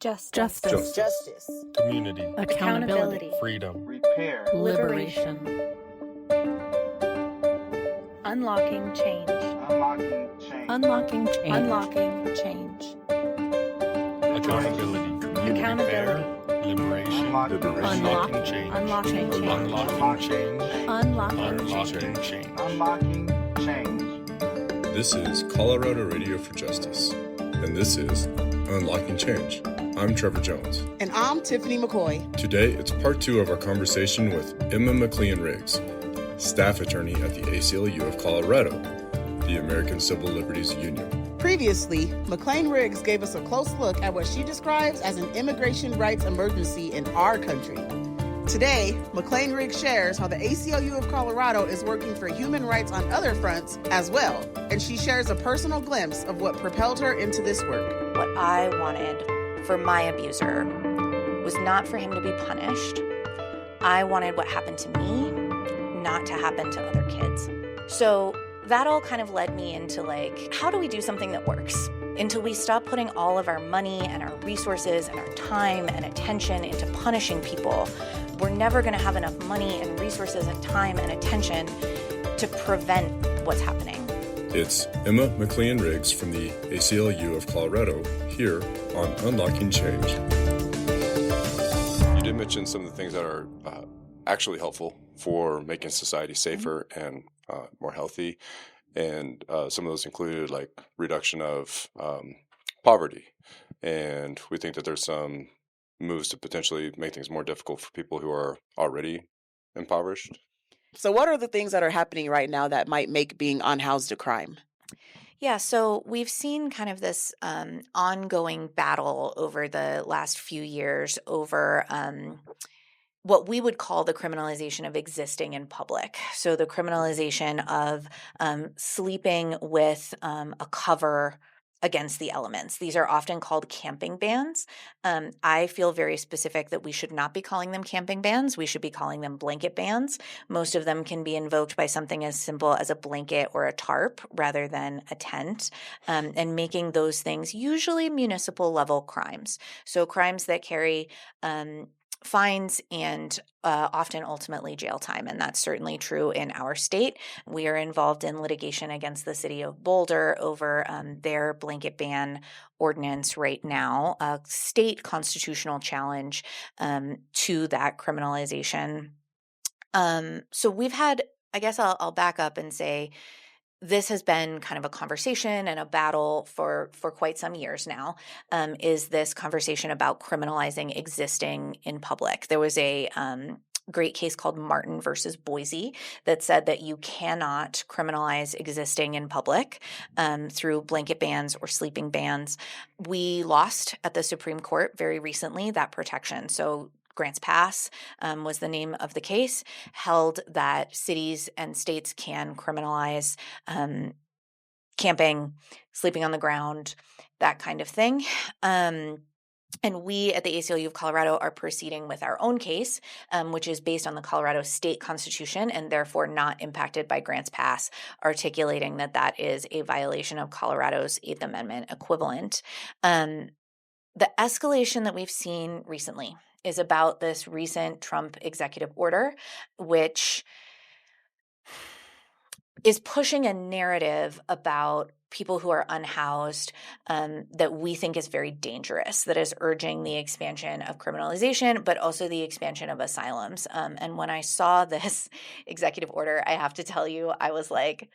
Justice. Justice. Community. Accountability. Freedom. Repair. Liberation. Unlocking change. Unlocking change. Unlocking change. Unlocking change. Accountability. Accountability. Repair, liberation. Unlocking change. Unlocking change. Unlocking change. Unlocking change. Unlocking change. This is Colorado Radio for Justice, and this is Unlocking Change. I'm Trevor Jones. And I'm Tiffany McCoy. Today, it's part 2 of our conversation with Emma Mclean-Riggs, staff attorney at the ACLU of Colorado, the American Civil Liberties Union. Previously, McClean-Riggs gave us a close look at what she describes as an immigration rights emergency in our country. Today, McClean-Riggs shares how the ACLU of Colorado is working for human rights on other fronts as well, and she shares a personal glimpse of what propelled her into this work. What I wanted for my abuser was not for him to be punished. I wanted what happened to me not to happen to other kids. So that all kind of led me into how do we do something that works? Until we stop putting all of our money and our resources and our time and attention into punishing people, we're never going to have enough money and resources and time and attention to prevent what's happening. It's Emma Mclean-Riggs from the ACLU of Colorado here on Unlocking Change. You did mention some of the things that are actually helpful for making society safer and more healthy. And some of those included reduction of poverty. And we think that there's some moves to potentially make things more difficult for people who are already impoverished. So what are the things that are happening right now that might make being unhoused a crime? Yeah, so we've seen kind of this ongoing battle over the last few years over what we would call the criminalization of existing in public. So the criminalization of sleeping with a cover against the elements. These are often called camping bans. I feel very specific that we should not be calling them camping bans. We should be calling them blanket bans. Most of them can be invoked by something as simple as a blanket or a tarp rather than a tent, and making those things usually municipal level crimes. So crimes that carry fines and often ultimately jail time, and that's certainly true in our state. We are involved in litigation against the city of Boulder over their blanket ban ordinance right now, a state constitutional challenge to that criminalization. So we've had, I guess I'll back up and say, this has been kind of a conversation and a battle for quite some years now, is this conversation about criminalizing existing in public. There was a great case called Martin versus Boise that said that you cannot criminalize existing in public through blanket bans or sleeping bans. We lost at the Supreme Court very recently that protection. So Grants Pass was the name of the case, held that cities and states can criminalize camping, sleeping on the ground, that kind of thing. And we at the ACLU of Colorado are proceeding with our own case, which is based on the Colorado state constitution and therefore not impacted by Grants Pass, articulating that that is a violation of Colorado's Eighth Amendment equivalent. The escalation that we've seen recently is about this recent Trump executive order, which is pushing a narrative about people who are unhoused that we think is very dangerous, that is urging the expansion of criminalization, but also the expansion of asylums. And when I saw this executive order, I have to tell you, I was like,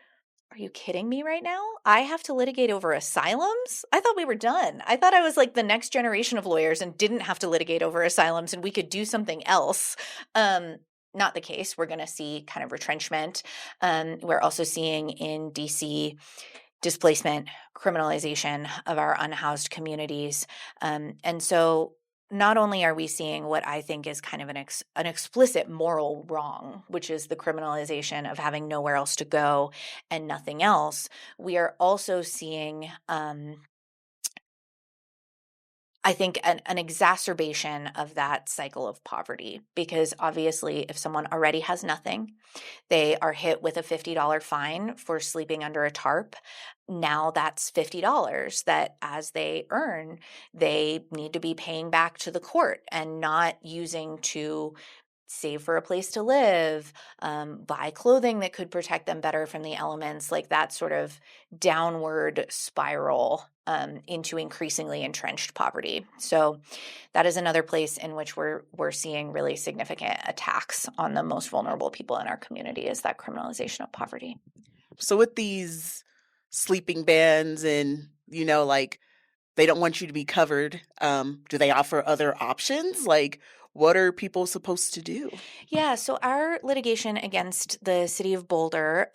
are you kidding me right now? I have to litigate over asylums? I thought we were done. I thought I was like the next generation of lawyers and didn't have to litigate over asylums and we could do something else. Not the case. We're going to see kind of retrenchment. We're also seeing in DC displacement, criminalization of our unhoused communities. And so not only are we seeing what I think is kind of an explicit moral wrong, which is the criminalization of having nowhere else to go and nothing else, we are also seeing I think an exacerbation of that cycle of poverty, because obviously if someone already has nothing, they are hit with a $50 fine for sleeping under a tarp. Now that's $50 that as they earn, they need to be paying back to the court and not using to save for a place to live, buy clothing that could protect them better from the elements, like that sort of downward spiral into increasingly entrenched poverty. So that is another place in which we're seeing really significant attacks on the most vulnerable people in our community, is that criminalization of poverty. So with these sleeping bans and, like they don't want you to be covered, do they offer other options? Like, what are people supposed to do? Yeah, so our litigation against the city of Boulder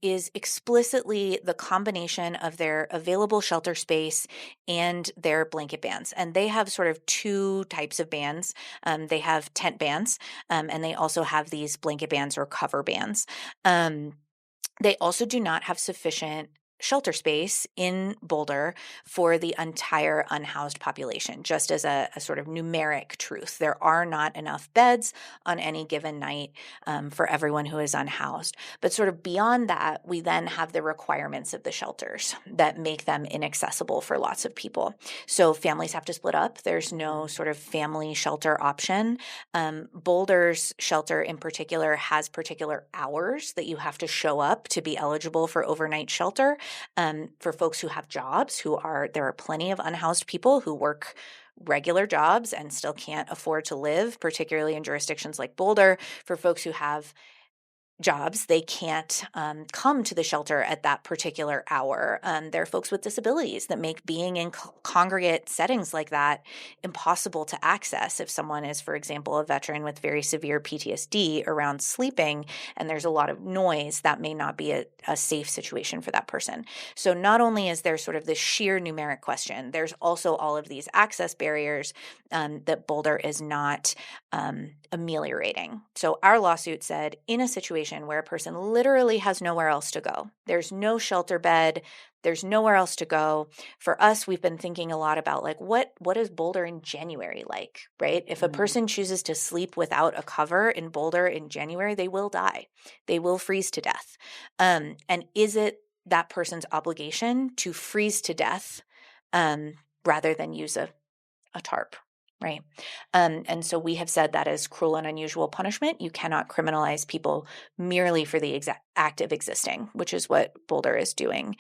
is explicitly the combination of their available shelter space and their blanket bans. And they have sort of two types of bans. They have tent bans, and they also have these blanket bans or cover bans. They also do not have sufficient shelter space in Boulder for the entire unhoused population, just as a sort of numeric truth. There are not enough beds on any given night for everyone who is unhoused. But sort of beyond that, we then have the requirements of the shelters that make them inaccessible for lots of people. So families have to split up. There's no sort of family shelter option. Boulder's shelter in particular has particular hours that you have to show up to be eligible for overnight shelter. For folks who have jobs, there are plenty of unhoused people who work regular jobs and still can't afford to live, particularly in jurisdictions like Boulder. For folks who have jobs, they can't come to the shelter at that particular hour. There are folks with disabilities that make being in congregate settings like that impossible to access. If someone is, for example, a veteran with very severe PTSD around sleeping and there's a lot of noise, that may not be a safe situation for that person. So not only is there sort of this sheer numeric question, there's also all of these access barriers that Boulder is not ameliorating. So our lawsuit said, in a situation where a person literally has nowhere else to go, there's no shelter bed, there's nowhere else to go. For us, we've been thinking a lot about like, what is Boulder in January like, right? If a person chooses to sleep without a cover in Boulder in January, they will die. They will freeze to death. And is it that person's obligation to freeze to death rather than use a tarp? Right. And so we have said that is cruel and unusual punishment. You cannot criminalize people merely for the act of existing, which is what Boulder is doing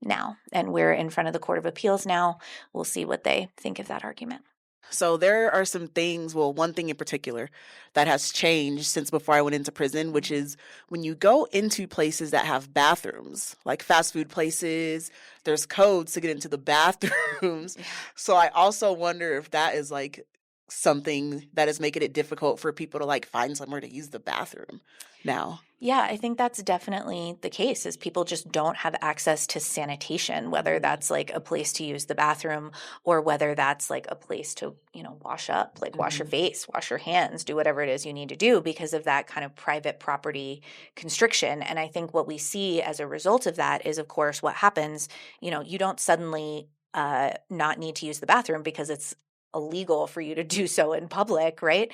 now. And we're in front of the Court of Appeals now. We'll see what they think of that argument. So there are some things, well, one thing in particular that has changed since before I went into prison, which is when you go into places that have bathrooms, like fast food places, there's codes to get into the bathrooms. So I also wonder if that is like something that is making it difficult for people to like find somewhere to use the bathroom now. Yeah, I think that's definitely the case, is people just don't have access to sanitation, whether that's like a place to use the bathroom or whether that's like a place to, wash up, like wash your face, wash your hands, do whatever it is you need to do because of that kind of private property constriction. And I think what we see as a result of that is, of course, what happens, you don't suddenly not need to use the bathroom because it's illegal for you to do so in public, right?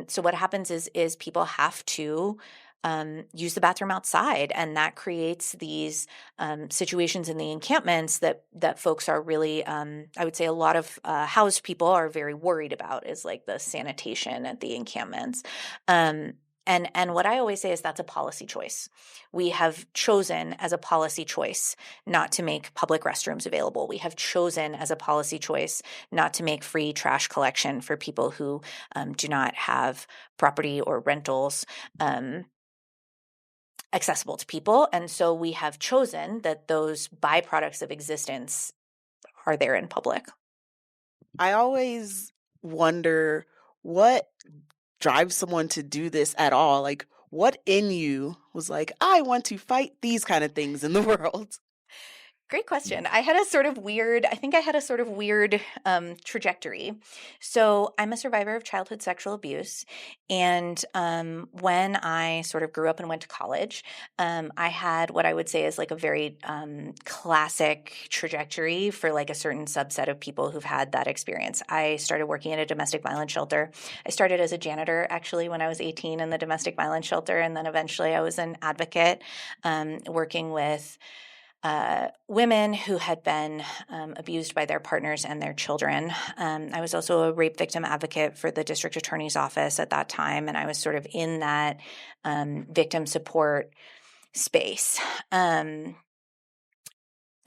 So what happens is people have to use the bathroom outside, and that creates these situations in the encampments that folks are really, I would say a lot of housed people are very worried about, is like the sanitation at the encampments. And what I always say is that's a policy choice. We have chosen as a policy choice not to make public restrooms available. We have chosen as a policy choice not to make free trash collection for people who do not have property or rentals accessible to people. And so we have chosen that those byproducts of existence are there in public. I always wonder what drives someone to do this at all. Like, what in you was like, I want to fight these kind of things in the world? Great question. I had a sort of weird trajectory. So I'm a survivor of childhood sexual abuse. And when I sort of grew up and went to college, I had what I would say is like a very classic trajectory for like a certain subset of people who've had that experience. I started working at a domestic violence shelter. I started as a janitor actually when I was 18 in the domestic violence shelter. And then eventually I was an advocate working with women who had been abused by their partners and their children. I was also a rape victim advocate for the district attorney's office at that time, and I was sort of in that victim support space.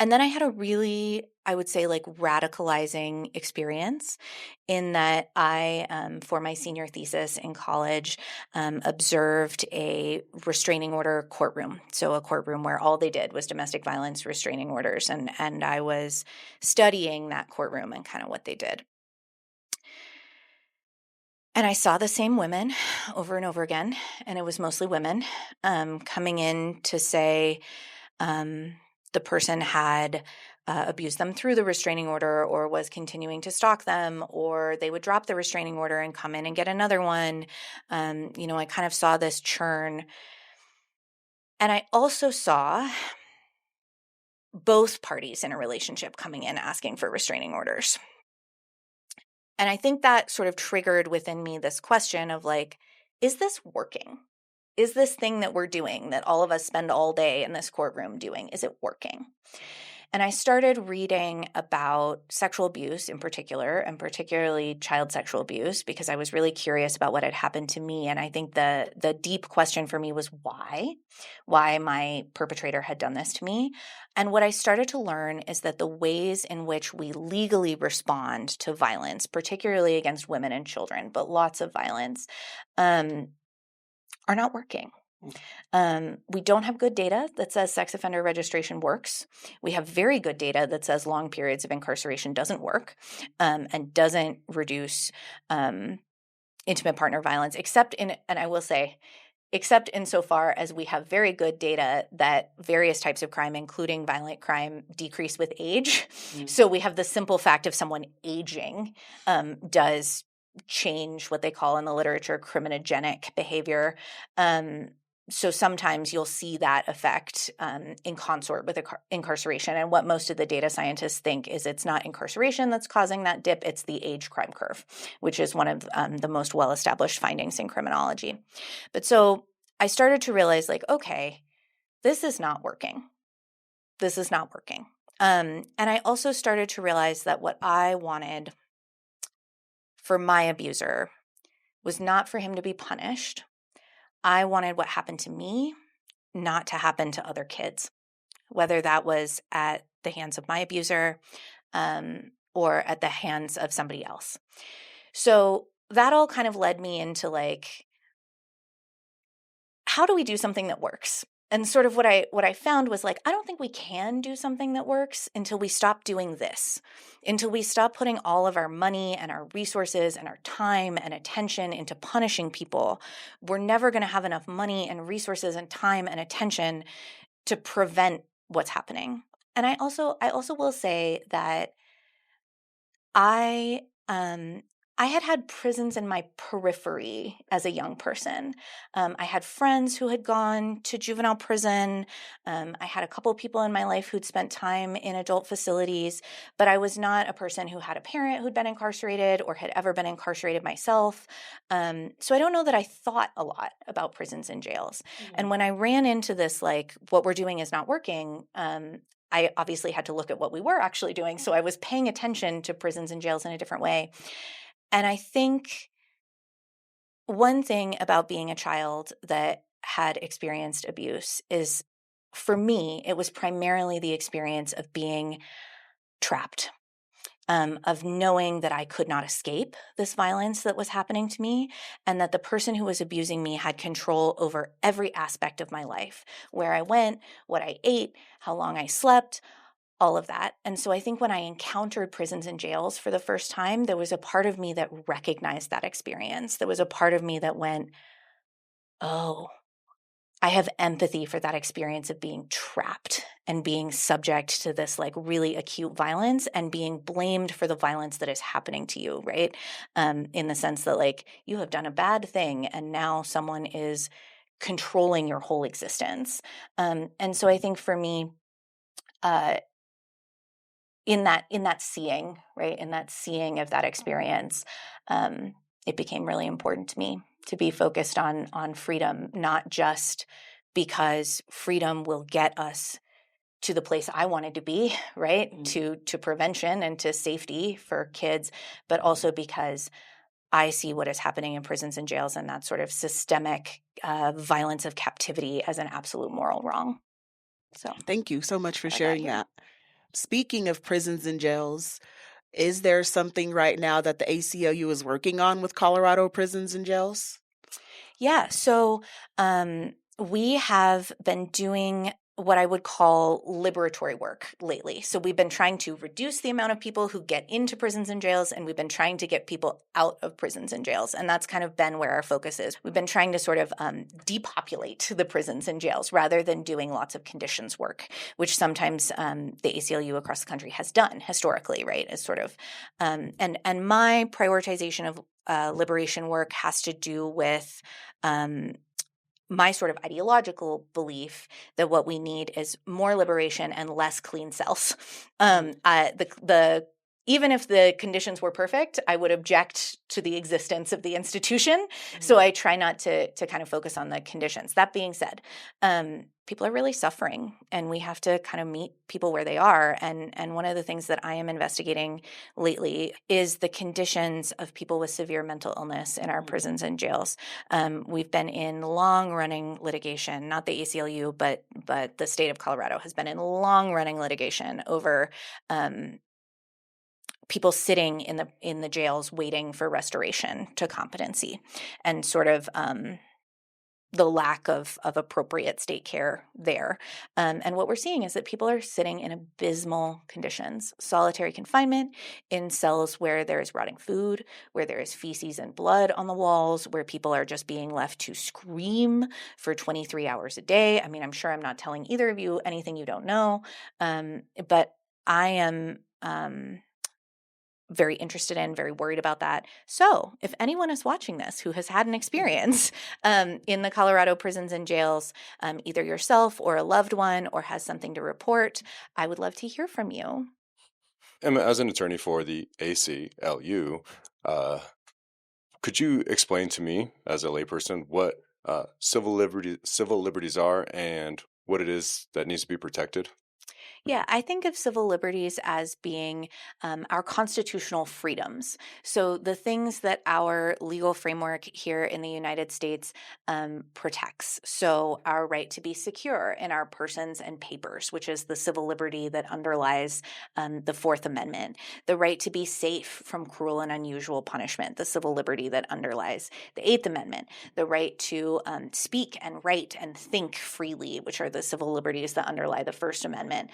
And then I had a really, I would say, like radicalizing experience in that I, for my senior thesis in college, observed a restraining order courtroom. So a courtroom where all they did was domestic violence restraining orders. And I was studying that courtroom and kind of what they did. And I saw the same women over and over again, and it was mostly women coming in to say, the person had abused them through the restraining order or was continuing to stalk them, or they would drop the restraining order and come in and get another one. I kind of saw this churn. And I also saw both parties in a relationship coming in asking for restraining orders. And I think that sort of triggered within me this question of like, is this working? Is this thing that we're doing, that all of us spend all day in this courtroom doing, is it working? And I started reading about sexual abuse in particular, and particularly child sexual abuse, because I was really curious about what had happened to me. And I think the deep question for me was why my perpetrator had done this to me. And what I started to learn is that the ways in which we legally respond to violence, particularly against women and children, but lots of violence, are not working. We don't have good data that says sex offender registration works. We have very good data that says long periods of incarceration doesn't work and doesn't reduce intimate partner violence, except insofar as we have very good data that various types of crime, including violent crime, decrease with age. Mm-hmm. So we have the simple fact of someone aging does change what they call in the literature criminogenic behavior. So sometimes you'll see that effect in consort with incarceration. And what most of the data scientists think is it's not incarceration that's causing that dip, it's the age crime curve, which is one of the most well-established findings in criminology. But so I started to realize like, okay, this is not working. This is not working. And I also started to realize that what I wanted for my abuser was not for him to be punished. I wanted what happened to me not to happen to other kids, whether that was at the hands of my abuser or at the hands of somebody else. So that all kind of led me into like, how do we do something that works? And sort of what I found was like, I don't think we can do something that works until we stop doing this, until we stop putting all of our money and our resources and our time and attention into punishing people. We're never going to have enough money and resources and time and attention to prevent what's happening. And I also will say that I had prisons in my periphery as a young person. I had friends who had gone to juvenile prison. I had a couple of people in my life who'd spent time in adult facilities, but I was not a person who had a parent who'd been incarcerated or had ever been incarcerated myself. So I don't know that I thought a lot about prisons and jails. Mm-hmm. And when I ran into this, like, what we're doing is not working, I obviously had to look at what we were actually doing. So I was paying attention to prisons and jails in a different way. And I think one thing about being a child that had experienced abuse is, for me, it was primarily the experience of being trapped, of knowing that I could not escape this violence that was happening to me, and that the person who was abusing me had control over every aspect of my life, where I went, what I ate, how long I slept, all of that. And so I think when I encountered prisons and jails for the first time, there was a part of me that recognized that experience. There was a part of me that went, oh, I have empathy for that experience of being trapped and being subject to this like really acute violence and being blamed for the violence that is happening to you, right? In the sense that like you have done a bad thing and now someone is controlling your whole existence. And so I think for me, in that seeing, right, in that seeing of that experience, it became really important to me to be focused on freedom, not just because freedom will get us to the place I wanted to be, right, to prevention and to safety for kids, but also because I see what is happening in prisons and jails and that sort of systemic violence of captivity as an absolute moral wrong. So Thank you so much for I got sharing here. that. Speaking of prisons and jails, is there something right now that the ACLU is working on with Colorado prisons and jails? Yeah, so we have been doing what I would call liberatory work lately. So we've been trying to reduce the amount of people who get into prisons and jails, and we've been trying to get people out of prisons and jails. And that's kind of been where our focus is. We've been trying to sort of depopulate the prisons and jails rather than doing lots of conditions work, which sometimes the ACLU across the country has done historically, right? Is sort of and my prioritization of liberation work has to do with my sort of ideological belief that what we need is more liberation and less clean cells. Even if the conditions were perfect, I would object to the existence of the institution. So I try not to kind of focus on the conditions. That being said, people are really suffering, and we have to kind of meet people where they are. And one of the things that I am investigating lately is the conditions of people with severe mental illness in our prisons and jails. We've been in long-running litigation, not the ACLU, but the state of Colorado has been in long-running litigation over people sitting in the jails waiting for restoration to competency, and sort of the lack of appropriate state care there. And what we're seeing is that people are sitting in abysmal conditions, solitary confinement in cells where there is rotting food, where there is feces and blood on the walls, where people are just being left to scream for 23 hours a day. I mean, I'm sure I'm not telling either of you anything you don't know, but I am very interested in, very worried about that. So if anyone is watching this who has had an experience in the Colorado prisons and jails, either yourself or a loved one, or has something to report, I would love to hear from you. Emma, as an attorney for the ACLU, could you explain to me, as a layperson, what civil liberties are and what it is that needs to be protected? Yeah, I think of civil liberties as being our constitutional freedoms. So the things that our legal framework here in the United States protects. So our right to be secure in our persons and papers, which is the civil liberty that underlies the Fourth Amendment. The right to be safe from cruel and unusual punishment, the civil liberty that underlies the Eighth Amendment. The right to speak and write and think freely, which are the civil liberties that underlie the First Amendment.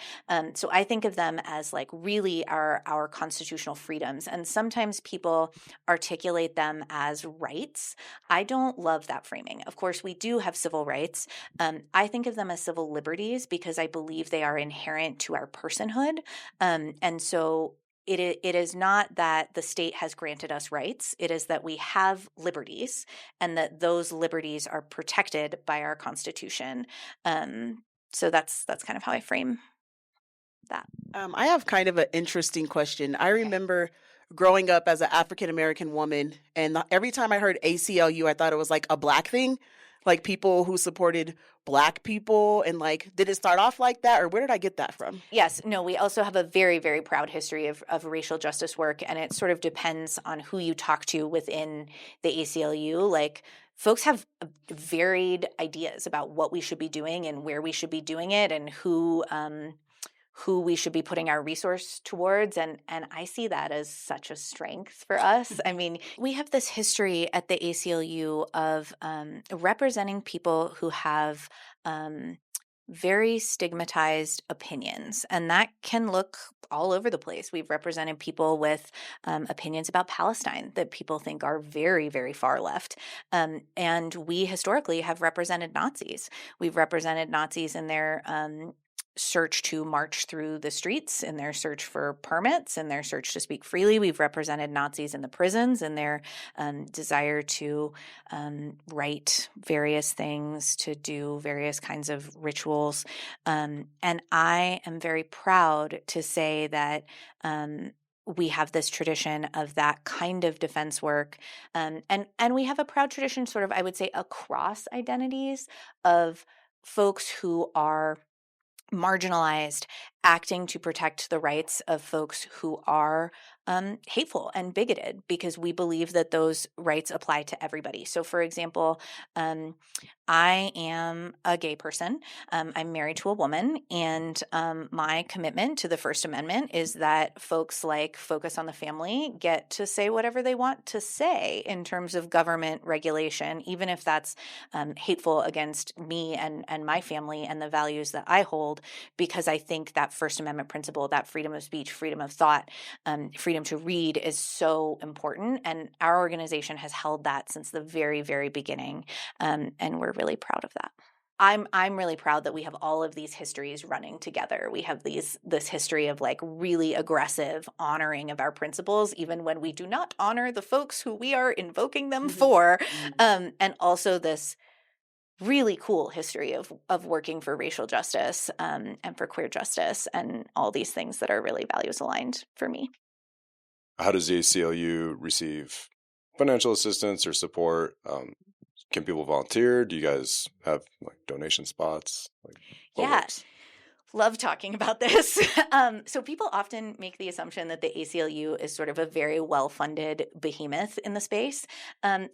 So I think of them as like really our constitutional freedoms. And sometimes people articulate them as rights. I don't love that framing. Of course, we do have civil rights. I think of them as civil liberties because I believe they are inherent to our personhood. And so it is not that the state has granted us rights. It is that we have liberties and that those liberties are protected by our Constitution. So that's kind of how I frame that. I have kind of an interesting question. I remember growing up as an African American woman, and every time I heard ACLU, I thought it was like a Black thing, like people who supported Black people. And like, did it start off like that, or where did I get that from? Yes, no, we also have a very, very proud history of racial justice work, and it sort of depends on who you talk to within the ACLU. Like, folks have varied ideas about what we should be doing and where we should be doing it, and who we should be putting our resource towards. And I see that as such a strength for us. I mean, we have this history at the ACLU of representing people who have very stigmatized opinions, and that can look all over the place. We've represented people with opinions about Palestine that people think are very, very far left. And we historically have represented Nazis. We've represented Nazis in their search to march through the streets, in their search for permits, in their search to speak freely. We've represented Nazis in the prisons in their desire to write various things, to do various kinds of rituals. And I am very proud to say that we have this tradition of that kind of defense work. And we have a proud tradition, sort of, I would say, across identities of folks who are marginalized, acting to protect the rights of folks who are hateful and bigoted, because we believe that those rights apply to everybody. So, for example, I am a gay person. I'm married to a woman, and my commitment to the First Amendment is that folks like Focus on the Family get to say whatever they want to say in terms of government regulation, even if that's hateful against me and my family and the values that I hold, because I think that First Amendment principle, that freedom of speech, freedom of thought, freedom to read is so important. And our organization has held that since the very, very beginning. And we're really proud of that. I'm really proud that we have all of these histories running together. We have this history of like really aggressive honoring of our principles, even when we do not honor the folks who we are invoking them for. And also this really cool history of working for racial justice and for queer justice and all these things that are really values aligned for me. How does the ACLU receive financial assistance or support? Can people volunteer? Do you guys have like donation spots? What works? Love talking about this. So people often make the assumption that the ACLU is sort of a very well-funded behemoth in the space. And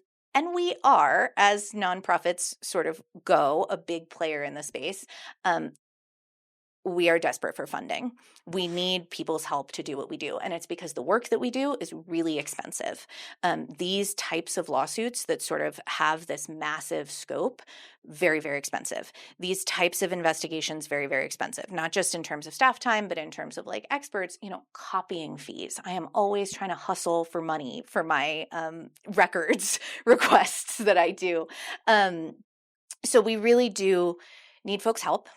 we are, as nonprofits sort of go, a big player in the space. We are desperate for funding. We need people's help to do what we do. And it's because the work that we do is really expensive. These types of lawsuits that sort of have this massive scope, very, very expensive. These types of investigations, very, very expensive, not just in terms of staff time, but in terms of like experts, copying fees. I am always trying to hustle for money for my records requests that I do. So we really do need folks' help.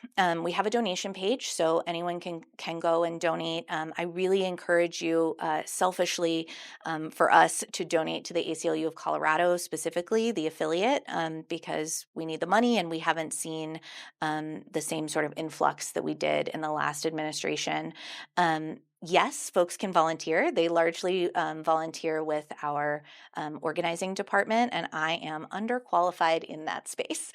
We have a donation page, so anyone can go and donate. I really encourage you, selfishly, for us to donate to the ACLU of Colorado, specifically the affiliate, because we need the money and we haven't seen the same sort of influx that we did in the last administration. Yes, folks can volunteer. They largely volunteer with our organizing department, and I am underqualified in that space.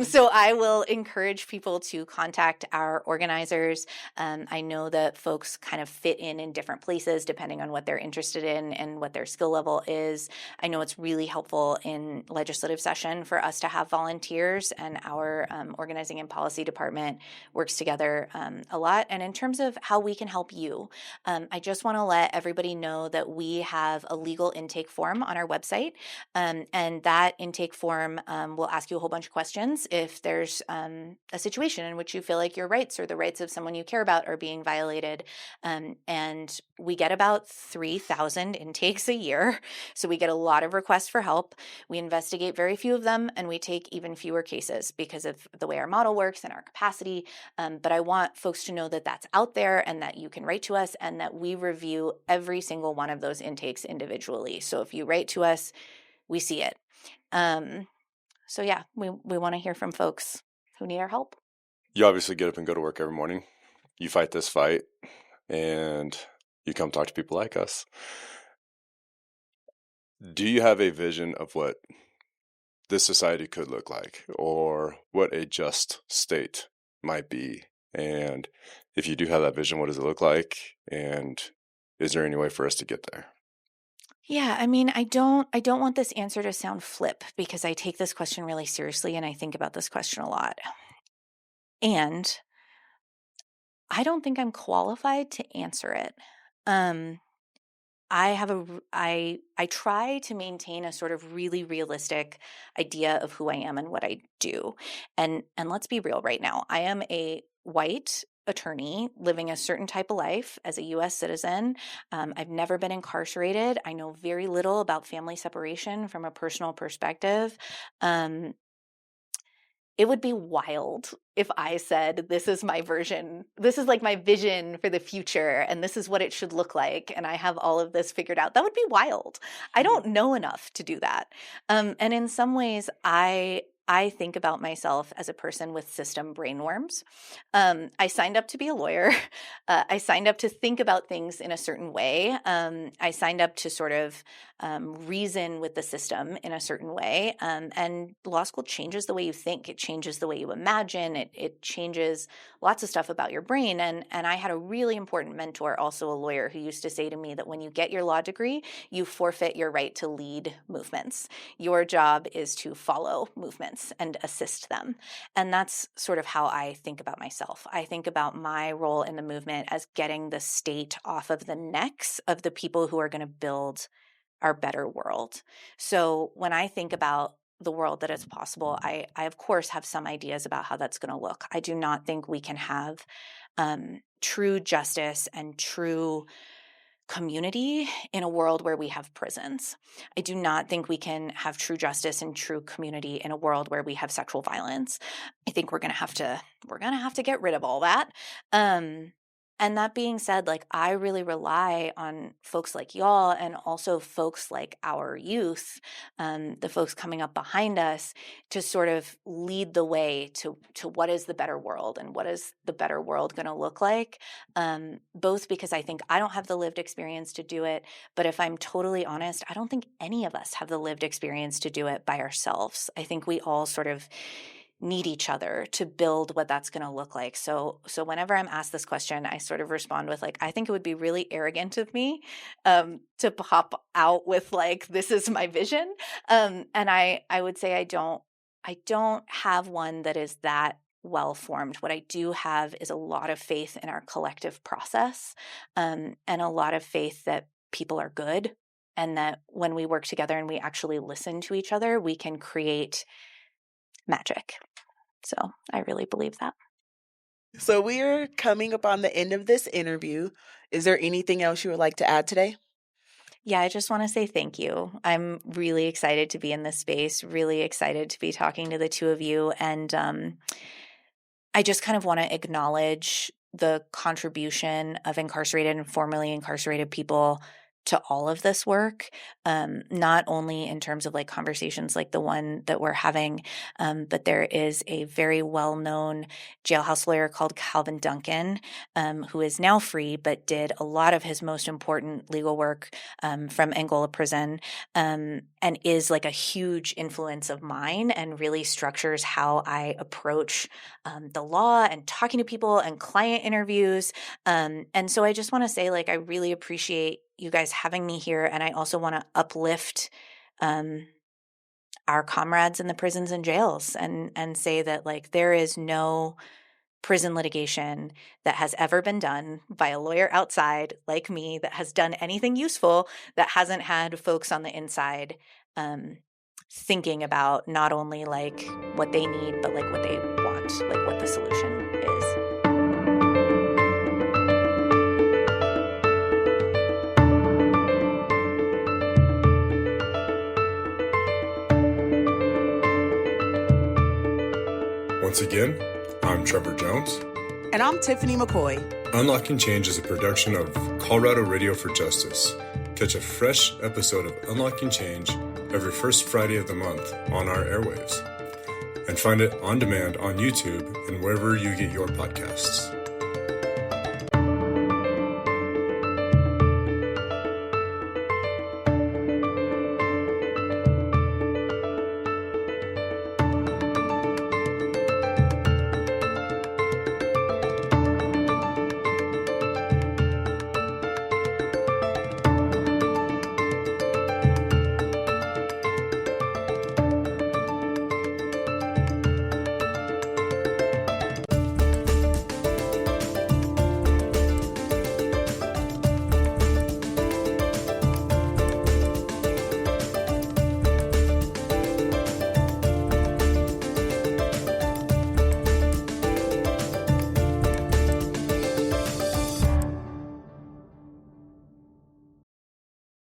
So I will encourage people to contact our organizers. I know that folks kind of fit in different places depending on what they're interested in and what their skill level is. I know it's really helpful in legislative session for us to have volunteers, and our organizing and policy department works together a lot. And in terms of how we can help you, I just want to let everybody know that we have a legal intake form on our website, and that intake form will ask you a whole bunch of questions if there's a situation in which you feel like your rights or the rights of someone you care about are being violated. And we get about 3,000 intakes a year, so we get a lot of requests for help. We investigate very few of them, and we take even fewer cases because of the way our model works and our capacity. But I want folks to know that that's out there and that you can write to us, and that we review every single one of those intakes individually. So if you write to us, we see it. So yeah, we want to hear from folks who need our help. You obviously get up and go to work every morning. You fight this fight, and you come talk to people like us. Do you have a vision of what this society could look like, or what a just state might be? And if you do have that vision, what does it look like? And is there any way for us to get there? Yeah, I mean, I don't want this answer to sound flip, because I take this question really seriously and I think about this question a lot. And I don't think I'm qualified to answer it. I try to maintain a sort of really realistic idea of who I am and what I do. And let's be real right now. I am a white attorney living a certain type of life as a U.S. citizen. I've never been incarcerated. I know very little about family separation from a personal perspective. It would be wild if I said, this is my version, this is like my vision for the future, and this is what it should look like, and I have all of this figured out. That would be wild. I don't know enough to do that. And in some ways, I think about myself as a person with system brainworms. I signed up to be a lawyer. I signed up to think about things in a certain way. I signed up to sort of reason with the system in a certain way. And law school changes the way you think. It changes the way you imagine. It changes lots of stuff about your brain. And I had a really important mentor, also a lawyer, who used to say to me that when you get your law degree, you forfeit your right to lead movements. Your job is to follow movements and assist them. And that's sort of how I think about myself. I think about my role in the movement as getting the state off of the necks of the people who are going to build our better world. So when I think about the world that is possible, I of course have some ideas about how that's going to look. I do not think we can have true justice and true community in a world where we have prisons. I do not think we can have true justice and true community in a world where we have sexual violence. I think we're going to have to get rid of all that. And that being said, like, I really rely on folks like y'all and also folks like our youth, the folks coming up behind us, to sort of lead the way to what is the better world and what is the better world going to look like, both because I think I don't have the lived experience to do it, but if I'm totally honest, I don't think any of us have the lived experience to do it by ourselves. I think we all sort of need each other to build what that's going to look like. So whenever I'm asked this question, I sort of respond with like, I think it would be really arrogant of me to pop out with like, this is my vision. And I would say I don't have one that is that well formed. What I do have is a lot of faith in our collective process, and a lot of faith that people are good, and that when we work together and we actually listen to each other, we can create magic. So I really believe that. So we're coming up on the end of this interview. Is there anything else you would like to add today? Yeah, I just want to say thank you. I'm really excited to be in this space, really excited to be talking to the two of you. And I just kind of want to acknowledge the contribution of incarcerated and formerly incarcerated people to all of this work, not only in terms of like conversations like the one that we're having, but there is a very well-known jailhouse lawyer called Calvin Duncan, who is now free, but did a lot of his most important legal work from Angola prison, and is like a huge influence of mine and really structures how I approach the law and talking to people and client interviews. And so I just want to say, like, I really appreciate you guys having me here. And I also want to uplift our comrades in the prisons and jails and say that, like, there is no prison litigation that has ever been done by a lawyer outside like me that has done anything useful that hasn't had folks on the inside thinking about not only like what they need, but like what they want, like what the solution is. Once again, I'm Trevor Jones. And I'm Tiffany McCoy. Unlocking Change is a production of Colorado Radio for Justice. Catch a fresh episode of Unlocking Change every first Friday of the month on our airwaves. And find it on demand on YouTube and wherever you get your podcasts.